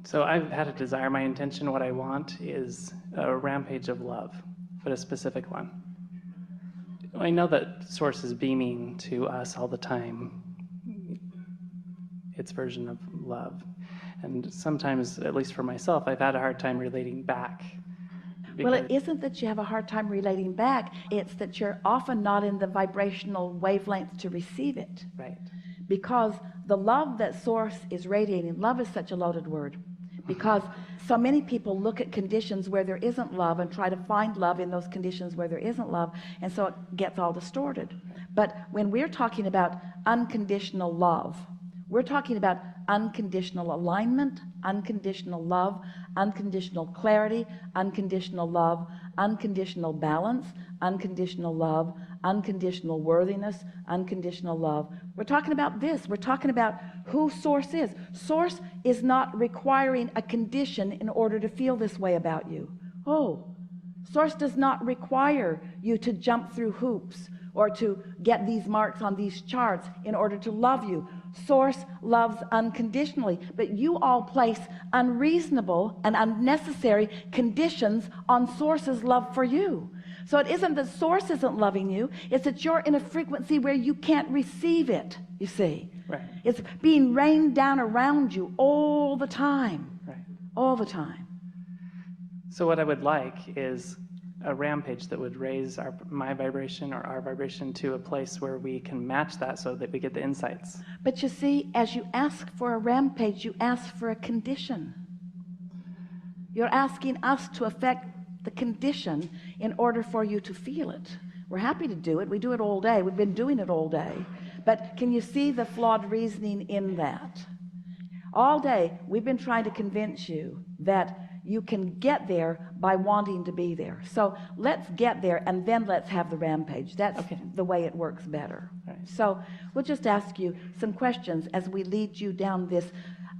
So I've had a desire. My intention, what I want, is a rampage of love, but a specific one. I know that Source is beaming to us all the time its version of love. And sometimes, at least for myself, I've had a hard time relating back. Well, it isn't that you have a hard time relating back. It's that you're often not in the vibrational wavelength to receive it. Right. Because the love that Source is radiating, love is such a loaded word, because so many people look at conditions where there isn't love and try to find love in those conditions where there isn't love, and so it gets all distorted. But when we're talking about unconditional love, we're talking about unconditional alignment, unconditional love, unconditional clarity, unconditional love, unconditional balance, unconditional love, unconditional worthiness, unconditional love. We're talking about this. We're talking about who Source is. Source is not requiring a condition in order to feel this way about you. Oh, Source does not require you to jump through hoops or to get these marks on these charts in order to love you. Source loves unconditionally, but you all place unreasonable and unnecessary conditions on Source's love for you. So it isn't that Source isn't loving you, it's that you're in a frequency where you can't receive it, you see. Right. It's being rained down around you all the time. Right. All the time. So what I would like is a rampage that would raise my vibration or our vibration to a place where we can match that so that we get the insights. But you see, as you ask for a rampage, you ask for a condition. You're asking us to affect the condition in order for you to feel it. We're happy to do it. We do it all day. We've been doing it all day. But can you see the flawed reasoning in that? All day we've been trying to convince you that you can get there by wanting to be there. So let's get there and then let's have the rampage. That's okay. The way it works better. Right. So we'll just ask you some questions as we lead you down this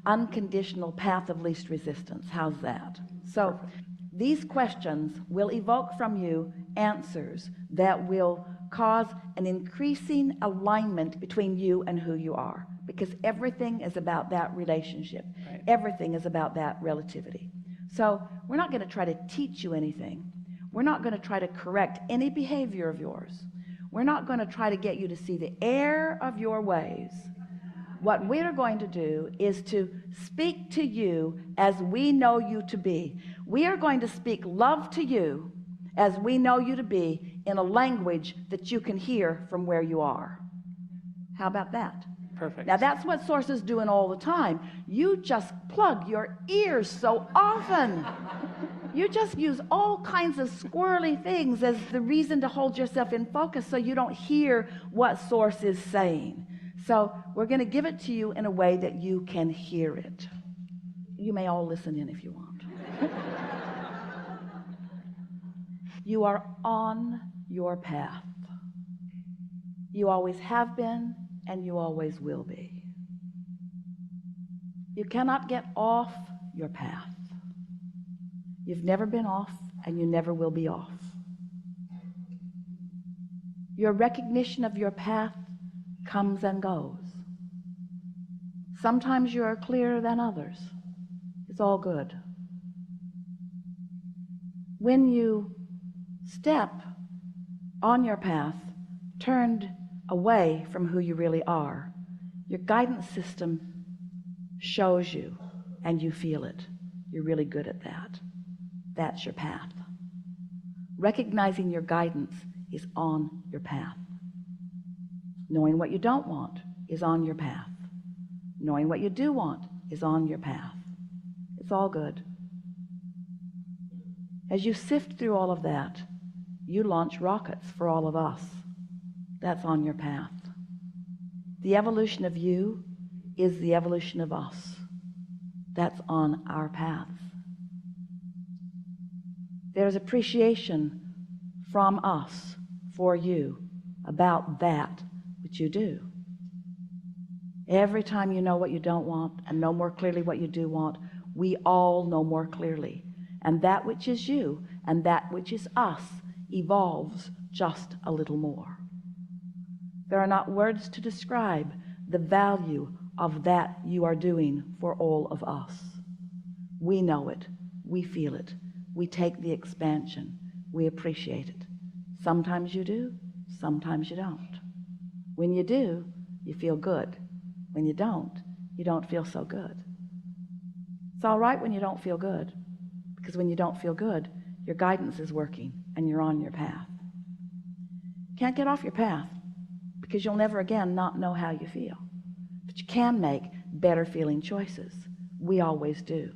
unconditional path of least resistance. How's that? So perfect. These questions will evoke from you answers that will cause an increasing alignment between you and who you are, because everything is about that relationship. Right. Everything is about that relativity. So we're not going to try to teach you anything. We're not going to try to correct any behavior of yours. We're not going to try to get you to see the error of your ways. What we're going to do is to speak to you as we know you to be. We are going to speak love to you as we know you to be in a language that you can hear from where you are. How about that? Perfect. Now that's what Source is doing all the time. You just plug your ears so often. You just use all kinds of squirrely things as the reason to hold yourself in focus so you don't hear what Source is saying. So we're going to give it to you in a way that you can hear it. You may all listen in if you want. You are on your path. You always have been, and you always will be. You cannot get off your path. You've never been off, and you never will be off. Your recognition of your path comes and goes. Sometimes you are clearer than others. It's all good. When you step on your path, turned away from who you really are, your guidance system shows you and you feel it. You're really good at that. That's your path. Recognizing your guidance is on your path. Knowing what you don't want is on your path. Knowing what you do want is on your path. It's all good. As you sift through all of that, you launch rockets for all of us. That's on your path. The evolution of you is the evolution of us. That's on our path. There's appreciation from us for you about that which you do. Every time you know what you don't want and know more clearly what you do want, we all know more clearly. And that which is you and that which is us evolves just a little more. There are not words to describe the value of that you are doing for all of us. We know it. We feel it. We take the expansion. We appreciate it. Sometimes you do, sometimes you don't. When you do, you feel good. When you don't feel so good. It's all right when you don't feel good, because when you don't feel good, your guidance is working and you're on your path. Can't get off your path because you'll never again not know how you feel. But you can make better feeling choices. We always do.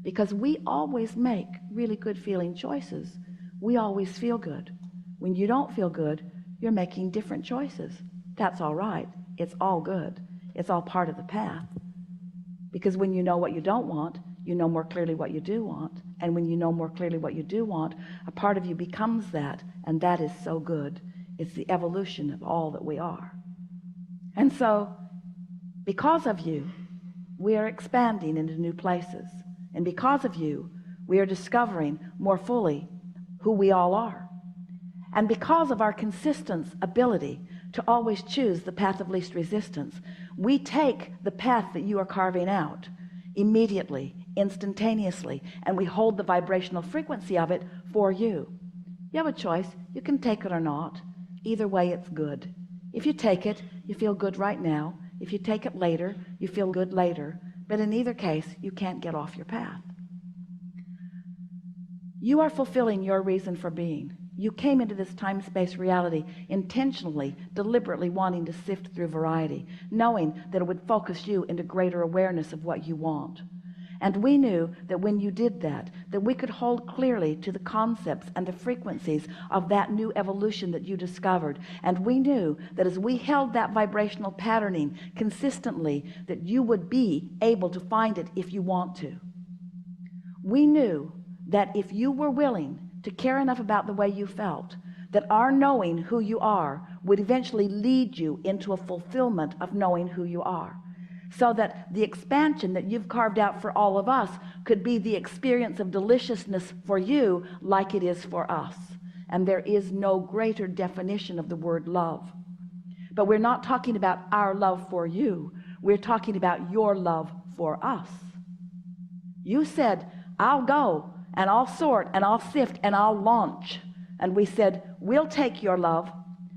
Because we always make really good feeling choices, we always feel good. When you don't feel good, you're making different choices. That's all right. It's all good. It's all part of the path. Because when you know what you don't want, you know more clearly what you do want. And when you know more clearly what you do want, a part of you becomes that, and that is so good. It's the evolution of all that we are. And so, because of you, we are expanding into new places. And because of you, we are discovering more fully who we all are. And because of our consistent ability to always choose the path of least resistance, we take the path that you are carving out immediately, instantaneously, and we hold the vibrational frequency of it for you. You have a choice. You can take it or not. Either way, it's good. If you take it, you feel good right now. If you take it later, you feel good later. But in either case, you can't get off your path. You are fulfilling your reason for being. You came into this time-space reality intentionally, deliberately wanting to sift through variety, knowing that it would focus you into greater awareness of what you want. And we knew that when you did that we could hold clearly to the concepts and the frequencies of that new evolution that you discovered. And we knew that as we held that vibrational patterning consistently, that you would be able to find it if you want to. We knew that if you were willing to care enough about the way you felt, that our knowing who you are would eventually lead you into a fulfillment of knowing who you are, so that the expansion that you've carved out for all of us could be the experience of deliciousness for you like it is for us. And there is no greater definition of the word love. But we're not talking about our love for you. We're talking about your love for us. You said, I'll go and I'll sort and I'll sift and I'll launch. And we said, we'll take your love.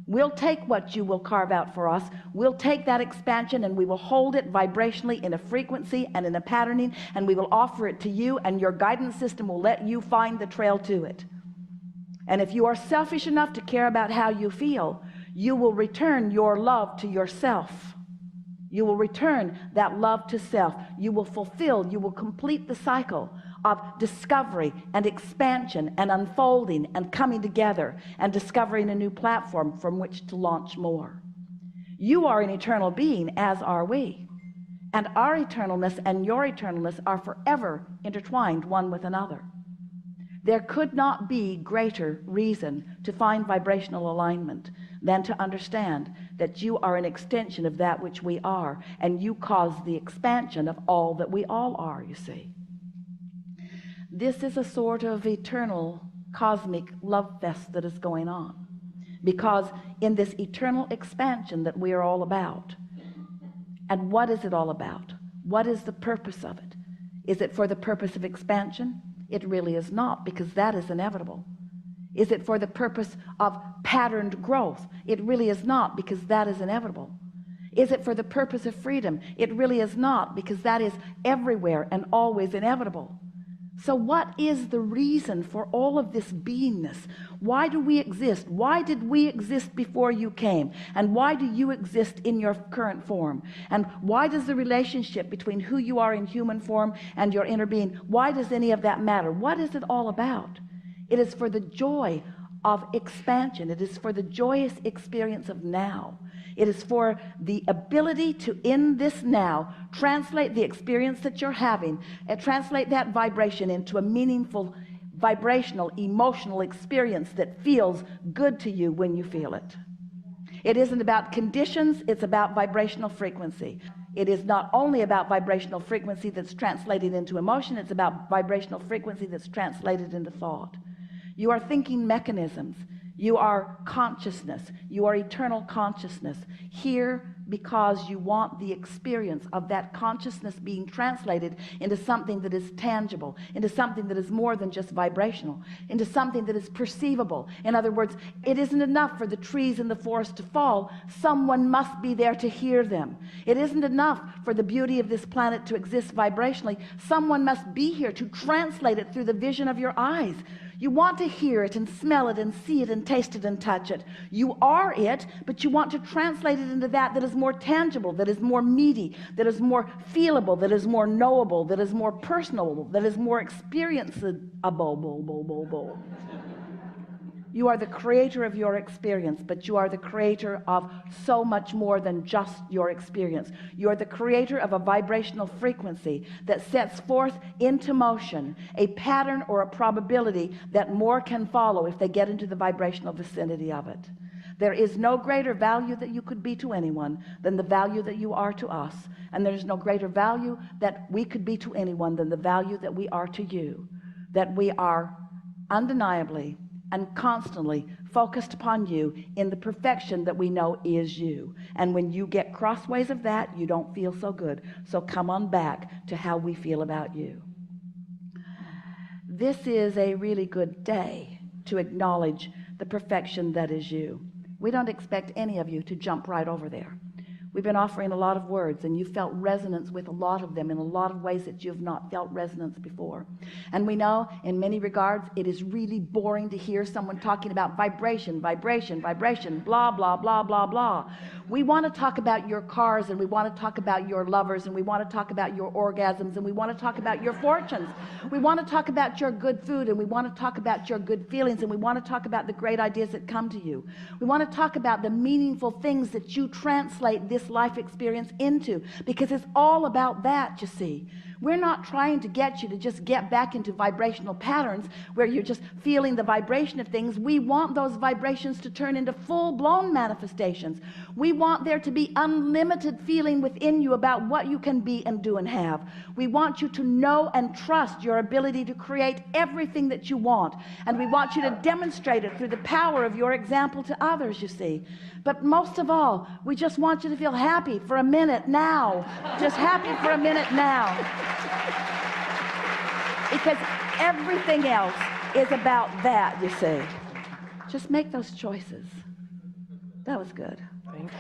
We'll take what you will carve out for us. We'll take that expansion and we will hold it vibrationally in a frequency and in a patterning, and we will offer it to you, and your guidance system will let you find the trail to it. And if you are selfish enough to care about how you feel, you will return your love to yourself. You will return that love to self. You will fulfill, you will complete the cycle of discovery and expansion and unfolding and coming together and discovering a new platform from which to launch more. You are an eternal being, as are we. And our eternalness and your eternalness are forever intertwined one with another. There could not be greater reason to find vibrational alignment than to understand that you are an extension of that which we are, and you cause the expansion of all that we all are, you see. This is a sort of eternal cosmic love fest that is going on, because in this eternal expansion that we are all about. And what is it all about? What is the purpose of it? Is it for the purpose of expansion? It really is not, because that is inevitable. Is it for the purpose of patterned growth? It really is not, because that is inevitable. Is it for the purpose of freedom? It really is not, because that is everywhere and always inevitable. So what is the reason for all of this beingness? Why do we exist? Why did we exist before you came? And why do you exist in your current form? And why does the relationship between who you are in human form and your inner being, why does any of that matter? What is it all about? It is for the joy of expansion. It is for the joyous experience of now. It is for the ability to, in this now, translate the experience that you're having and translate that vibration into a meaningful, vibrational, emotional experience that feels good to you when you feel it. It isn't about conditions, it's about vibrational frequency. It is not only about vibrational frequency that's translated into emotion, it's about vibrational frequency that's translated into thought. You are thinking mechanisms. You are consciousness. You are eternal consciousness, here because you want the experience of that consciousness being translated into something that is tangible, into something that is more than just vibrational, into something that is perceivable. In other words, it isn't enough for the trees in the forest to fall. Someone must be there to hear them. It isn't enough for the beauty of this planet to exist vibrationally. Someone must be here to translate it through the vision of your eyes. You want to hear it and smell it and see it and taste it and touch it. You are it, but you want to translate it into that is more tangible, that is more meaty, that is more feelable, that is more knowable, that is more personal, that is more experienceable. You are the creator of your experience, but you are the creator of so much more than just your experience. You are the creator of a vibrational frequency that sets forth into motion a pattern or a probability that more can follow if they get into the vibrational vicinity of it. There is no greater value that you could be to anyone than the value that you are to us. And there is no greater value that we could be to anyone than the value that we are to you. That we are undeniably and constantly focused upon you in the perfection that we know is you. And when you get crossways of that, you don't feel so good. So come on back to how we feel about you. This is a really good day to acknowledge the perfection that is you. We don't expect any of you to jump right over there. We've been offering a lot of words, and you felt resonance with a lot of them in a lot of ways that you've not felt resonance before. And we know in many regards it is really boring to hear someone talking about vibration, vibration, vibration, blah, blah, blah, blah, blah. We want to talk about your cars, and we want to talk about your lovers, and we want to talk about your orgasms, and we want to talk about your fortunes. We want to talk about your good food, and we want to talk about your good feelings, and we want to talk about the great ideas that come to you. We want to talk about the meaningful things that you translate this life experience into, because it's all about that, you see. We're not trying to get you to just get back into vibrational patterns where you're just feeling the vibration of things. We want those vibrations to turn into full-blown manifestations. We want there to be unlimited feeling within you about what you can be and do and have. We want you to know and trust your ability to create everything that you want, and we want you to demonstrate it through the power of your example to others, you see. But most of all, we just want you to feel happy for a minute now. Just happy for a minute now. Because everything else is about that, you see. Just make those choices. That was good. Thank you.